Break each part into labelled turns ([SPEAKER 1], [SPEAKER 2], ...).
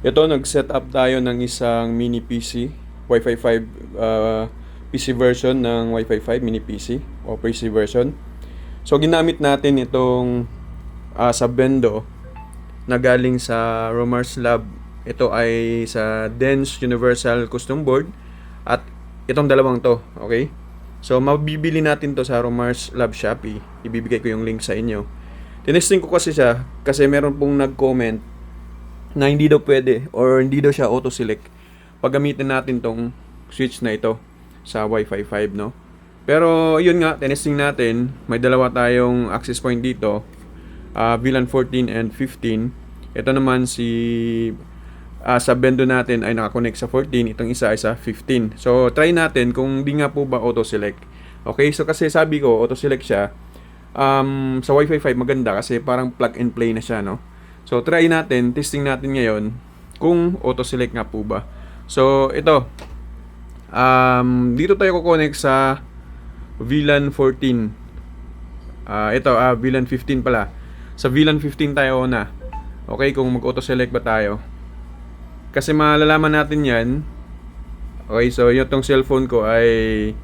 [SPEAKER 1] Ito, nag-set up tayo ng isang mini PC, Wi-Fi 5 PC version ng Wi-Fi 5 mini PC o PC version. So, ginamit natin itong Sabendo na galing sa Romars Lab. Ito ay sa Dense Universal Custom Board at itong dalawang to, okay? So, mabibili natin to sa Romars Lab Shopee. Ibibigay ko yung link sa inyo. Tinesting ko kasi siya kasi meron pong nag-comment na hindi daw pwede or hindi daw siya auto-select pag gamitin natin tong switch na ito sa Wi-Fi 5, no? Pero yun nga, tinesting natin. May dalawa tayong access point dito, VLAN 14 and 15. Ito naman sa bendo natin ay nakakonect sa 14, itong isa ay sa 15. So try natin kung di nga po ba auto-select. Okay, so kasi sabi ko auto-select siya. Sa Wi-Fi 5 maganda kasi parang plug and play na siya, no? So try natin, testing natin ngayon kung auto-select nga po ba. So ito, dito tayo kukonect sa VLAN 14. VLAN 15 pala. Sa VLAN 15 tayo na. Okay, kung mag-auto-select ba tayo. Kasi malalaman natin yan. Okay, so yung cellphone ko ay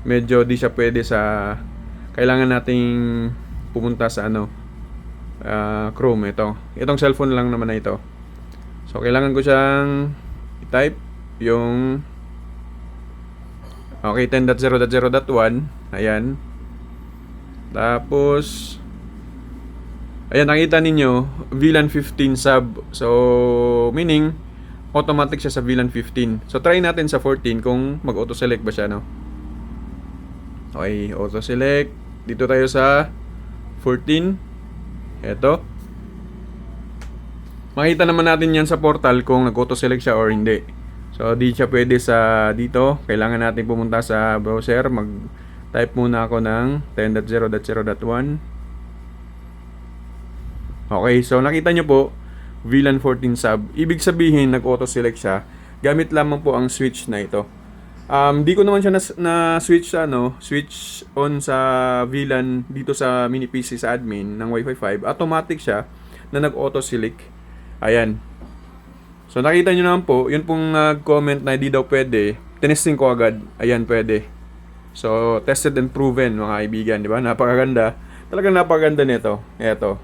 [SPEAKER 1] medyo di siya pwede sa... Kailangan nating pumunta sa Chrome ito. Itong cellphone lang naman na ito. So, kailangan ko siyang i-type yung... Okay, 10.0.0.1. Ayan. Tapos... Ayan, nakita ninyo, VLAN 15 sub. So, meaning, automatic siya sa VLAN 15. So, try natin sa 14 kung mag-auto-select ba siya, no? Okay, auto-select. Dito tayo sa 14. Eto. Makita naman natin yan sa portal kung nag-auto-select siya or hindi. So, di siya pwede sa dito. Kailangan natin pumunta sa browser. Mag-type muna ako ng 10.0.0.1. Okay, so nakita nyo po, VLAN 14 sub. Ibig sabihin, nag-auto-select siya. Gamit lamang po ang switch na ito. Di ko naman siya na-switch switch on sa VLAN dito sa mini PC sa admin ng Wi-Fi 5. Automatic siya na nag-auto-select. Ayan. So nakita nyo naman po, yun pong nag-comment na hindi daw pwede. Tinesting ko agad. Ayan, pwede. So, tested and proven mga kaibigan, di ba? Napakaganda. Talagang napakaganda nito. Eto.